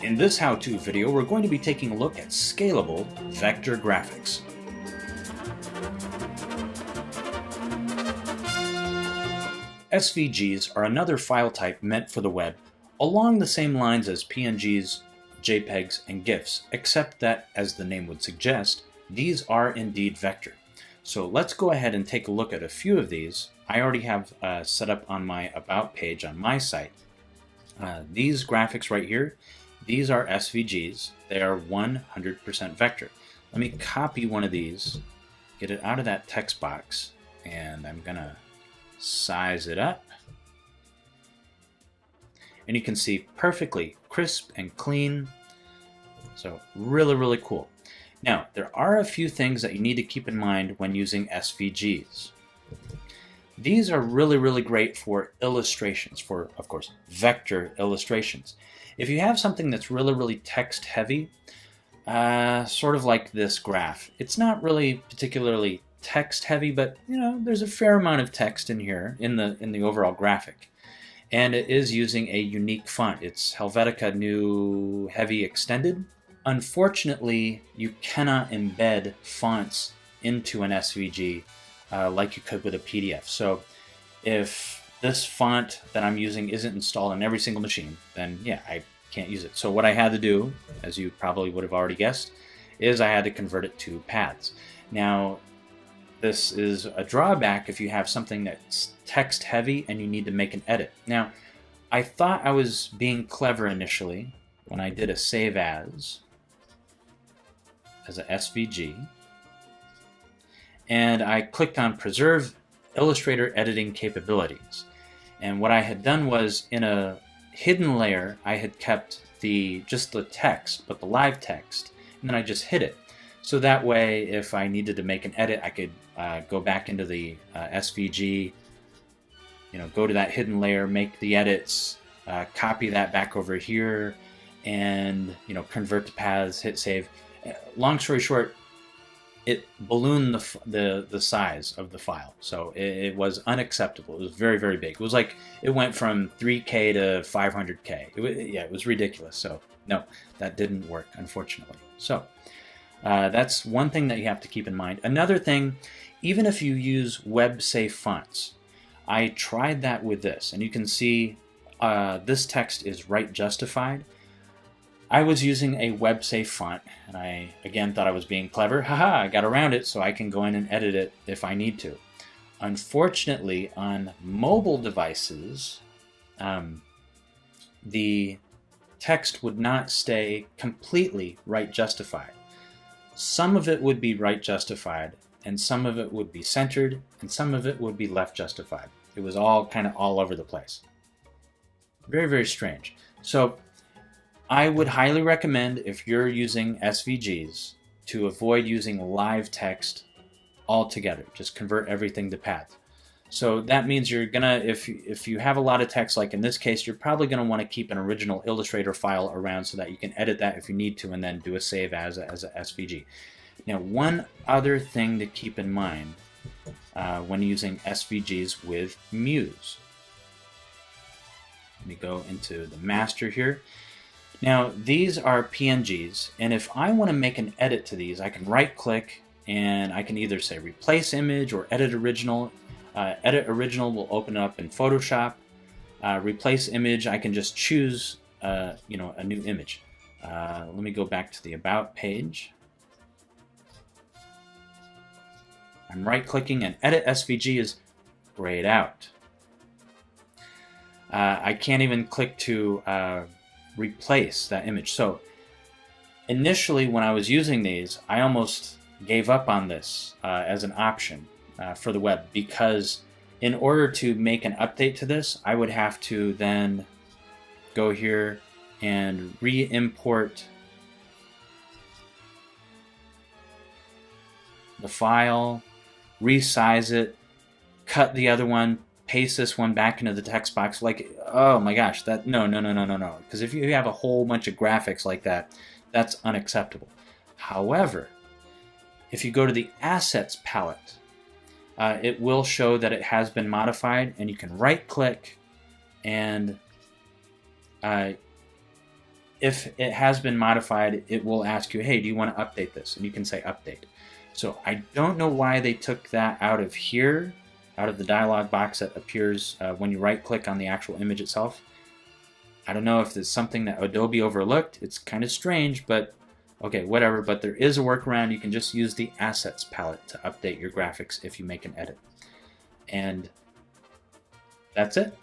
In this how-to video, we're going to be taking a look at scalable vector graphics. SVGs are another file type meant for the web, along the same lines as PNGs, JPEGs, and GIFs, except that, as the name would suggest, these are indeed vector. So let's go ahead and take a look at a few of these. I already have set up on my About page on my site. These graphics right here, these are SVGs. They are 100% vector. Let me copy one of these, get it out of that text box, and I'm gonna size it up. And you can see perfectly crisp and clean. So really cool. Now, there are a few things that you need to keep in mind when using SVGs. These are really great for illustrations, for, of course, vector illustrations. If you have something that's really text heavy, sort of like this graph, it's not really particularly text heavy, but you know, there's a fair amount of text in here in the overall graphic. And it is using a unique font. It's Helvetica New Heavy Extended. Unfortunately, you cannot embed fonts into an SVG like you could with a PDF. So if this font that I'm using isn't installed on every single machine, then yeah, I can't use it. So what I had to do, as you probably would have already guessed, is I had to convert it to paths. Now, this is a drawback if you have something that's text heavy and you need to make an edit. Now, I thought I was being clever initially when I did a save as a SVG, and I clicked on Preserve Illustrator Editing Capabilities. And what I had done was, in a hidden layer, I had kept just the text, but the live text, and then I just hid it. So that way, if I needed to make an edit, I could go back into the SVG, go to that hidden layer, make the edits, copy that back over here, and convert to paths, hit save. Long story short, it ballooned the size of the file, so it was unacceptable. It was very big. It was like it went from 3K to 500K. It was ridiculous. So no, that didn't work, unfortunately. So that's one thing that you have to keep in mind. Another thing, even if you use web-safe fonts, I tried that with this, and you can see this text is right justified. I was using a web-safe font, and I, again, thought I was being clever. Haha, I got around it, so I can go in and edit it if I need to. Unfortunately, on mobile devices, the text would not stay completely right justified. Some of it would be right justified, and some of it would be centered, and some of it would be left justified. It was all kind of all over the place. Very strange. So I would highly recommend, if you're using SVGs, to avoid using live text altogether. Just convert everything to paths. So that means you're gonna, if you have a lot of text, like in this case, you're probably gonna want to keep an original Illustrator file around so that you can edit that if you need to, and then do a save as a SVG. Now, one other thing to keep in mind when using SVGs with Muse. Let me go into the master here. Now, these are PNGs, and if I want to make an edit to these, I can right-click, and I can either say Replace Image or Edit Original. Edit Original will open up in Photoshop. Replace Image, I can just choose a new image. Let me go back to the About page. I'm right-clicking, and Edit SVG is grayed out. I can't even click to replace that image. So initially, when I was using these, I almost gave up on this as an option for the web, because in order to make an update to this, I would have to then go here and re-import the file, resize it, cut the other one, paste this one back into the text box. Like, oh my gosh, that no. Because if you have a whole bunch of graphics like that, that's unacceptable. However, if you go to the Assets palette, it will show that it has been modified, and you can right-click and if it has been modified, it will ask you, hey, do you want to update this? And you can say update. So I don't know why they took that out of here, out of the dialog box that appears when you right-click on the actual image itself. I don't know if it's something that Adobe overlooked. It's kind of strange, but okay, whatever. But there is a workaround. You can just use the Assets palette to update your graphics if you make an edit. And that's it.